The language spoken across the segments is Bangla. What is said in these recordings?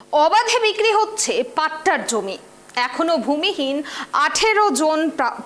অবাধে বিক্রি হচ্ছে পাট্টার জমি। এখনো ভূমিহীন 18 জন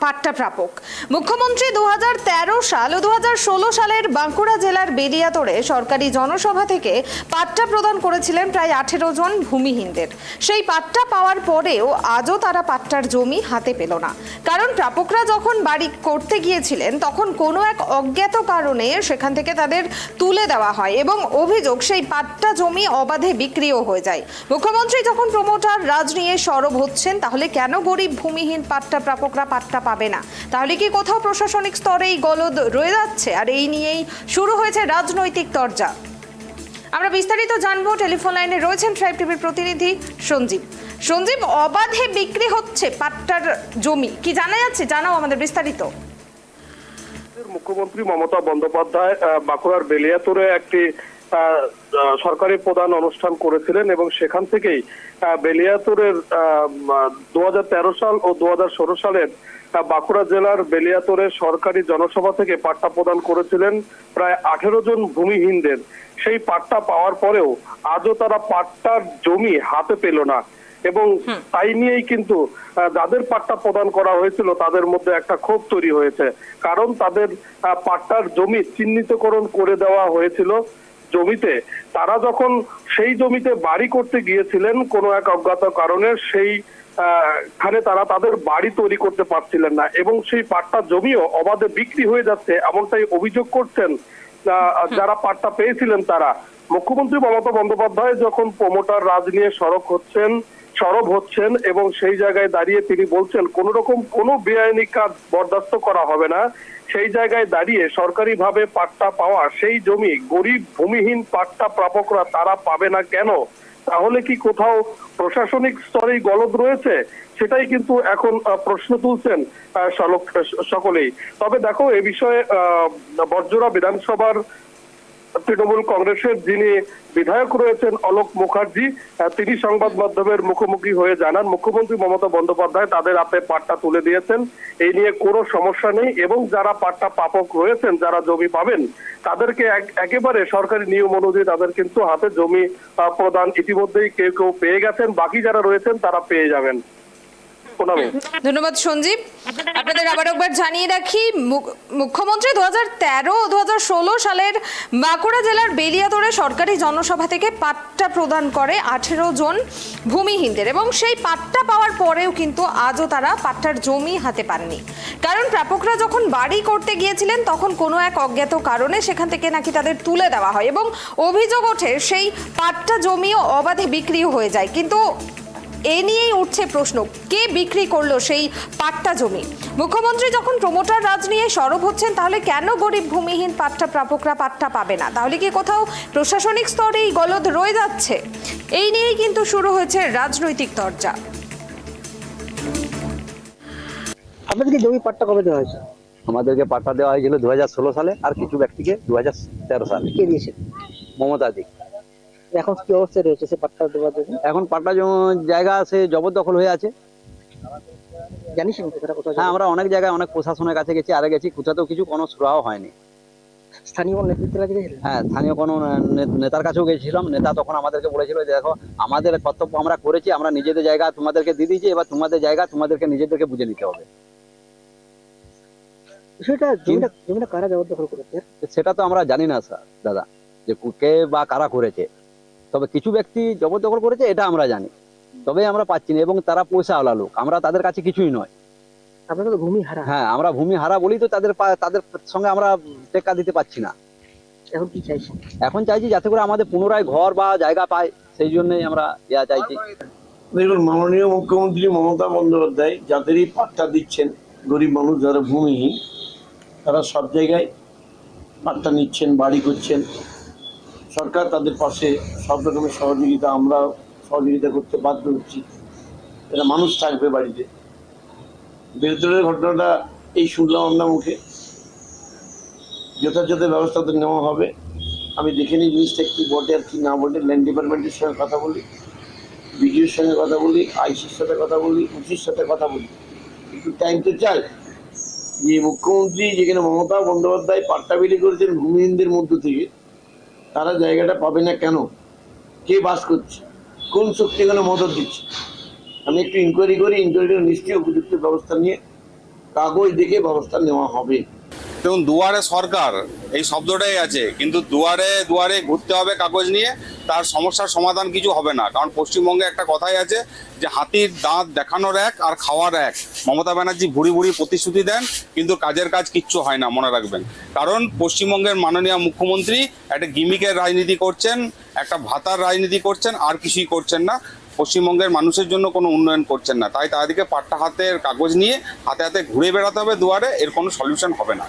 পাট্টা প্রাপক। মুখ্যমন্ত্রী 2013 সাল ও 2016 সালের বাঁকুড়া জেলার বেলিয়াতোড়ে সরকারি জনসভা থেকে পাট্টা প্রদান করেছিলেন প্রায় 18 জন ভূমিহীনদের। সেই পাট্টা পাওয়ার পরেও আজও তারা পাট্টার জমি হাতে পেল না। কারণ প্রাপকরা যখন বাড়ি করতে গিয়েছিলেন তখন কোনো এক অজ্ঞাত কারণে সেখান থেকে তাদের তুলে দেওয়া হয় এবং অভিযোগ সেই পাট্টা জমি অবাধে বিক্রিও হয়ে যায়। মুখ্যমন্ত্রী যখন প্রমোটার রাজ নিয়ে সরব হচ্ছেন, তাহলে কেন গরিব ভূমিহীন পাট্টা প্রাপকরা পাট্টা পাবে না? তাহলে কি কোথাও প্রশাসনিক স্তরে এই গলদ রয়ে যাচ্ছে? আর এই নিয়েই শুরু হয়েছে রাজনৈতিক তরজা। আমরা বিস্তারিত জানবো। টেলিফোন লাইনে রয়েছেন ট্রাইব টিভির প্রতিনিধি সঞ্জীব। সঞ্জীব, অবাধে বিক্রি হচ্ছে পাট্টার জমি, কি জানা যাচ্ছে? জানাও আমাদের বিস্তারিত। মুখ্যমন্ত্রী মমতা বন্দ্যোপাধ্যায় বাঁকুড়ার বেলিয়াতোড়ে একটি সরকারি প্রধান অনুষ্ঠান করেছিলেন এবং সেখান থেকেই বেলিয়াতোড়ের 2013 সাল ও 2016 সালের বাঁকুড়া জেলার বেলিয়াতোড়ে সরকারি জনসভা থেকে পাট্টা প্রদান করেছিলেন প্রায় 18 জন ভূমিহীনদের। সেই পাট্টা পাওয়ার পরেও আজও তারা পাট্টার জমি হাতে পেল না এবং তাই নিয়েই কিন্তু যাদের পাট্টা প্রদান করা হয়েছিল তাদের মধ্যে একটা ক্ষোভ তৈরি হয়েছে। কারণ তাদের পাট্টার জমি চিহ্নিতকরণ করে দেওয়া হয়েছিল জমিতে। তারা যখন সেই জমিতে বাড়ি করতে গিয়েছিলেন কোনো এক অজ্ঞাত কারণে সেই খানে তারা তাদের বাড়ি তৈরি করতে পারছিলেন না এবং সেই পাট্টা জমিও অবাধে বিক্রি হয়ে যাচ্ছে, এমনটাই অভিযোগ করছেন যারা পাট্টা পেয়েছিলেন তারা। মুখ্যমন্ত্রী মমতা বন্দ্যোপাধ্যায় যখন প্রমোটার রাজ নিয়ে সরব হচ্ছেন এবং সেই জায়গায় দাঁড়িয়ে তিনি বলছেন কোন রকম কোনো বেআইনি কাজ বরদাস্ত করা হবে না, সেই জায়গায় দাঁড়িয়ে সরকারি ভাবে পাট্টা পাওয়া সেই জমি গরিব ভূমিহীন পাট্টা প্রাপকরা তারা পাবে না কেন? তাহলে কি কোথাও প্রশাসনিক স্তরেই গলদ রয়েছে? সেটাই কিন্তু এখন প্রশ্ন তুলছেন সকলেই। তবে দেখো, এ বিষয়ে বর্জরা বিধানসভার তৃণমূল কংগ্রেসের যিনি বিধায়ক রয়েছেন অলোক মুখার্জি, তিনি সংবাদ মাধ্যমের মুখোমুখি হয়ে জানান মুখ্যমন্ত্রী মমতা বন্দ্যোপাধ্যায় তাদের হাতে পাট্টা তুলে দিয়েছেন, এই নিয়ে কোনো সমস্যা নেই এবং যারা পাট্টা প্রাপক রয়েছেন যারা জমি পাবেন তাদেরকে একেবারে সরকারি নিয়ম অনুযায়ী তাদের কিন্তু হাতে জমি প্রদান ইতিমধ্যেই কেউ কেউ পেয়ে গেছেন, বাকি যারা রয়েছেন তারা পেয়ে যাবেন। ধন্যবাদ সঞ্জীব। আপনাদের আবার একবার জানিয়ে রাখি, মুখ্যমন্ত্রী 2013 ও 2016 সালের বাঁকুড়া জেলার বেলিয়াতোড়ে সরকারি জনসভা থেকে পাট্টা প্রদান করে 18 জন ভূমিহীনদের এবং সেই পাট্টা পাওয়ার পরেও কিন্তু আজও তারা পাট্টার জমি হাতে পাননি। কারণ প্রাপকরা যখন বাড়ি করতে গিয়েছিলেন তখন কোনো এক অজ্ঞাত কারণে সেখান থেকে নাকি তাদের তুলে দেওয়া হয় এবং অভিযোগ ওঠে সেই পাট্টা জমিও অবাধে বিক্রিও হয়ে যায়। কিন্তু এ নিয়েই উঠছে প্রশ্ন, কে বিক্রি করলো সেই পাট্টা জমি? মুখ্যমন্ত্রী যখন প্রমোটার রাজ নিয়ে সরব হচ্ছেন, তাহলে কেন গরিব ভূমিহীন পাট্টা প্রাপকরা পাট্টা পাবে না? তাহলে কি কোথাও প্রশাসনিক স্তরে এই গলদ রয়ে যাচ্ছে? এই নিয়েই কিন্তু শুরু হয়েছে রাজনৈতিক তরজা। আপনাদেরকে জমি পাট্টা কবে দেওয়া হয়েছে? আমাদেরকে পাট্টা দেওয়া হয়েছিল 2016 সালে, আর কিছু ব্যক্তিকে 2013 সালে। কে দিয়েছে? মমতা দি। এখন কি অবস্থায় রয়েছে সে পাট্টা দেওয়ার জন্য? এখন পাট্টা জায়গা সে জবরদখল হয়ে আছে। জানিস কোথায়? হ্যাঁ, আমরা অনেক জায়গায় অনেক প্রশাসনের কাছে গেছি, আরে গেছি, কোথাতেও কিছু কোনো সুরাহ হয়নি। স্থানীয় নেতৃত্বের কাছে গেছিলেন? হ্যাঁ, স্থানীয় কোনো নেতার কাছেও গেছিলাম। নেতা তখন আমাদেরকে বলেছিল যে দেখো, আমাদের কর্তব্য আমরা করেছি, আমরা নিজেদের জায়গা তোমাদেরকে দিয়ে দিয়েছি, এবার তোমাদের জায়গা তোমাদেরকে নিজেদেরকে বুঝে নিতে হবে। জমিটা কারা জবরদখল করেছে সেটা তো আমরা জানি না স্যার দাদা, যে কে বা কারা করেছে। তবে কিছু ব্যক্তি জবরদখল করেছে এটা আমরা জানি, তবে আমরা পাচ্ছি না এবং তারা পয়সাওয়ালা লোক, আমরা তাদের কাছে কিছুই নয়। আপনারা তো ভূমি হারা। হ্যাঁ, আমরা ভূমি হারা বলি তো তাদের সঙ্গে আমরা টেক্কা দিতে পারছি না। এখন কি চাইছেন? এখন চাইছি যাতে করে আমাদের পুনরায় ঘর বা জায়গা পায়, সেই জন্যই আমরা চাইছি। দেখুন, মাননীয় মুখ্যমন্ত্রী মমতা বন্দ্যোপাধ্যায় যাদেরই পাট্টা দিচ্ছেন, গরিব মানুষ যারা ভূমিহীন, তারা সব জায়গায় পাট্টা নিচ্ছেন, বাড়ি করছেন। সরকার তাদের পাশে সব রকমের সহযোগিতা, আমরা সহযোগিতা করতে বাধ্য হচ্ছি। এরা মানুষ থাকবে বাড়িতে। বেলতোড়ের ঘটনাটা এই শুনলাম আপনার মুখে, যথাযথ ব্যবস্থা তো নেওয়া হবে। আমি দেখে নিই জিনিসটা কি বটে আর কি না বটে। ল্যান্ড ডিপার্টমেন্টের সঙ্গে কথা বলি, বিডিওর সঙ্গে কথা বলি, আইসির সাথে কথা বলি, ওসির সাথে কথা বলি। একটু টাইম তো চাই। যে মুখ্যমন্ত্রী যেখানে মমতা বন্দ্যোপাধ্যায় পাট্টা বিলি করেছেন ভূমিহীনদের মধ্য থেকে, তারা জায়গাটা পাবে না কেন? কে বাস করছে? কোন শক্তি এখানে মদত দিচ্ছে? আমি একটু ইনকোয়ারি করি, ইনকোয়ারি করে নিশ্চয়ই উপযুক্ত ব্যবস্থা নিয়ে কাগজ দেখে ব্যবস্থা নেওয়া হবে। দেখুন, দুয়ারে সরকার এই শব্দটাই আছে, কিন্তু দুয়ারে দুয়ারে ঘুরতে হবে কাগজ নিয়ে, তার সমস্যার সমাধান কিছু হবে না। কারণ পশ্চিমবঙ্গে একটা কথাই আছে যে হাতির দাঁত দেখানোর এক আর খাওয়ার এক। মমতা ব্যানার্জি ভুড়ি ভুড়ি প্রতিশ্রুতি দেন, কিন্তু কাজের কাজ কিচ্ছু হয় না, মনে রাখবেন। কারণ পশ্চিমবঙ্গের মাননীয় মুখ্যমন্ত্রী একটা গিমিকের রাজনীতি করছেন, একটা ভাতার রাজনীতি করছেন, আর কিছুই করছেন না। পশ্চিমবঙ্গের মানুষের জন্য কোনো উন্নয়ন করছেন না। তাই তাদেরকে পাট্টা হাতের কাগজ নিয়ে হাতে হাতে ঘুরে বেড়াতে হবে দুয়ারে, এর কোনো সলিউশন হবে না।